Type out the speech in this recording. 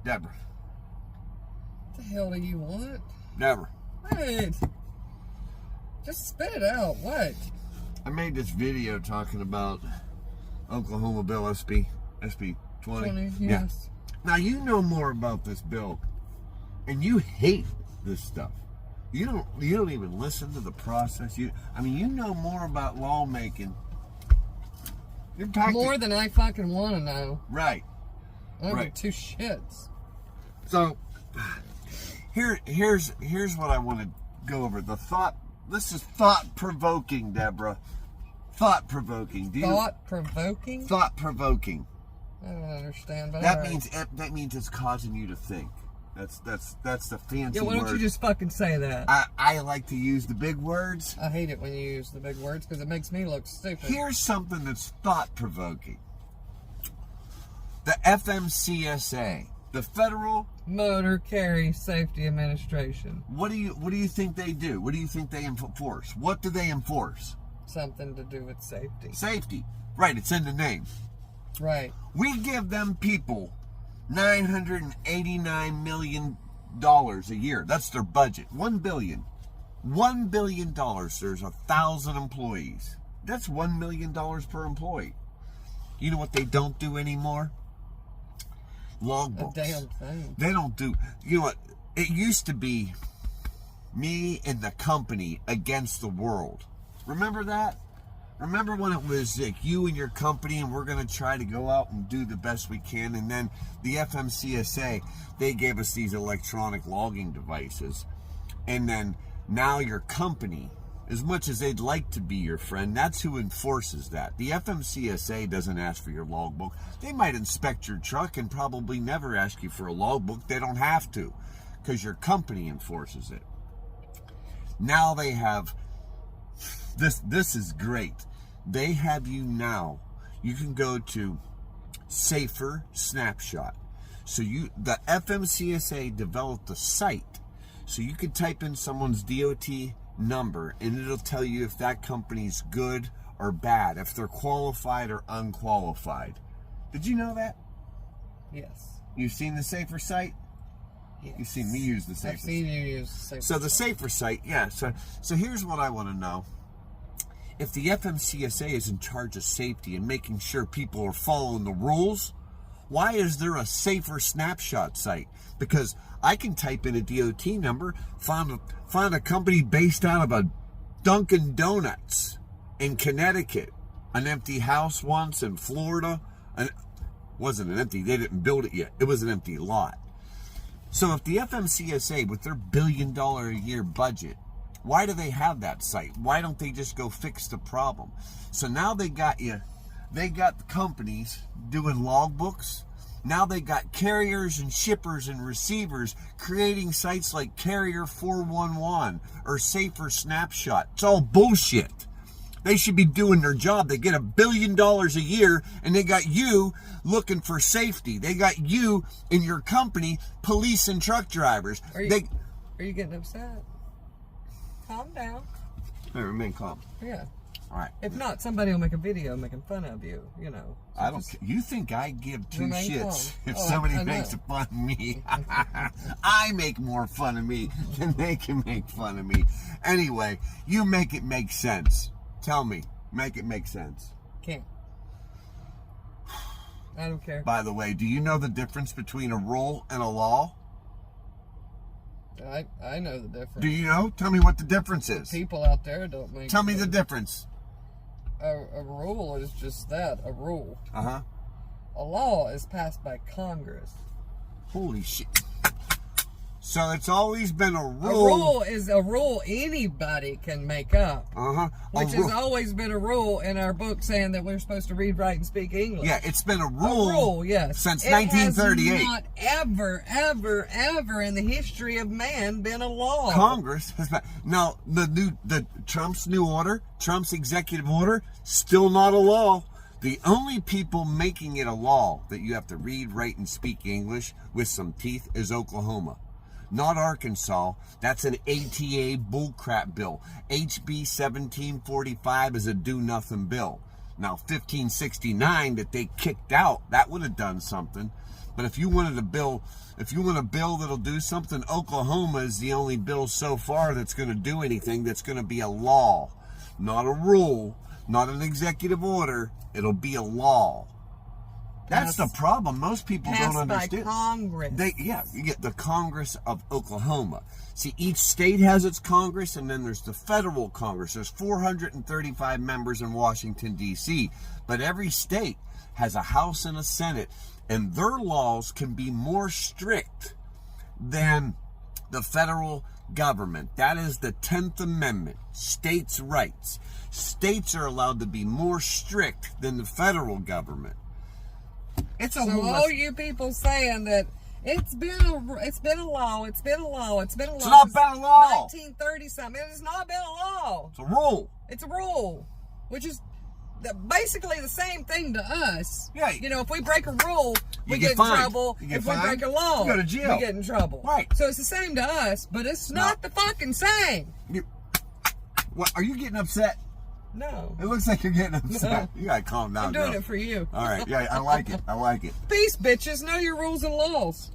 Deborah. What the hell do you want? Deborah. What? Just spit it out. What? I made this video talking about Oklahoma Bill SB 20. Yes. Yeah. Now you know more about this bill, and you hate this stuff. You don't even listen to the process. You know more about lawmaking. More than I fucking want to know. Right. I don't give two shits. So here's what I want to go over. This is thought-provoking, Deborah. Thought-provoking. Thought-provoking? Thought-provoking. I don't understand, but that means it's causing you to think. That's the fancy word. Why don't you just fucking say that? I like to use the big words. I hate it when you use the big words because it makes me look stupid. Here's something that's thought-provoking. The FMCSA, the Federal Motor Carrier Safety Administration. What do you think they do? What do you think they enforce? What do they enforce? Something to do with safety. Safety. Right, it's in the name. Right. We give them people $989 million a year. That's their budget. $1 billion. $1 billion. There's 1,000 employees. That's $1 million per employee. You know what they don't do anymore? Logbooks. A damn thing. They don't do. You know what? It used to be me and the company against the world. Remember that? Remember when it was like you and your company and we're going to try to go out and do the best we can, and then the FMCSA, they gave us these electronic logging devices, and then now your company, as much as they'd like to be your friend, that's who enforces that. The FMCSA doesn't ask for your logbook. They might inspect your truck and probably never ask you for a logbook. They don't have to because your company enforces it. Now they have this is great. They have you now. You can go to Safer Snapshot. So the FMCSA developed a site so you could type in someone's DOT number and it'll tell you if that company's good or bad, if they're qualified or unqualified. Did you know that? Yes. You've seen the Safer site? Yes. You've seen me use the Safer I've seen you use the Safer So the Safer site, yeah. So here's what I want to know. If the FMCSA is in charge of safety and making sure people are following the rules, why is there a Safer Snapshot site? Because I can type in a DOT number, find a company based out of a Dunkin' Donuts in Connecticut, an empty house once in Florida. And it wasn't an empty, they didn't build it yet. It was an empty lot. So if the FMCSA, with their $1 billion a year budget, why do they have that site? Why don't they just go fix the problem? So now they got the companies doing logbooks. Now they got carriers and shippers and receivers creating sites like Carrier 411 or Safer Snapshot. It's all bullshit. They should be doing their job. They get $1 billion a year and they got you looking for safety. They got you in your company, police and truck drivers. Are you getting upset? Calm down. Hey, remain calm. Yeah. All right. If not, somebody will make a video making fun of you, you know. So I don't. You think I give two shits calm. if somebody makes fun of me? I make more fun of me than they can make fun of me. Anyway, you make it make sense. Tell me, make it make sense. Can't. I don't care. By the way, do you know the difference between a rule and a law? I know the difference. Do you know? Tell me what the difference is. People out there don't make. Tell me the difference. A rule is just that, a rule. Uh-huh. A law is passed by Congress. Holy shit. So it's always been a rule. A rule is a rule anybody can make up. Uh-huh. Which has always been a rule in our book saying that we're supposed to read, write, and speak English. Yeah, it's been a rule. A rule, yes. Since 1938. It has not ever in the history of man been a law. Congress has been. Now, the Trump's new order, Trump's executive order, still not a law. The only people making it a law that you have to read, write, and speak English with some teeth is Oklahoma. Not Arkansas. That's an ATA bullcrap bill. HB 1745 is a do-nothing bill. Now, 1569 that they kicked out, that would have done something. But if you want a bill that'll do something, Oklahoma is the only bill so far that's going to do anything, that's going to be a law. Not a rule, not an executive order. It'll be a law. That's the problem. Most people don't understand. By Congress. You get the Congress of Oklahoma. See, each state has its Congress, and then there's the federal Congress. There's 435 members in Washington, D.C., but every state has a House and a Senate, and their laws can be more strict than the federal government. That is the 10th Amendment, states' rights. States are allowed to be more strict than the federal government. So all you people saying that it's been a law. It's not been a law. It's not been a law. 1930 something. It's not been a law. It's a rule. It's a rule, which is basically the same thing to us. Yeah. You know, if we break a rule, we get in fined. trouble. You get If fined, we break a law, you go to jail. we get in trouble. Right. So it's the same to us, but it's not the fucking same. What? Are you getting upset? No. It looks like you're getting upset. No. You gotta calm down. I'm doing it for you. All right. Yeah, I like it. I like it. Peace, bitches. Know your rules and laws.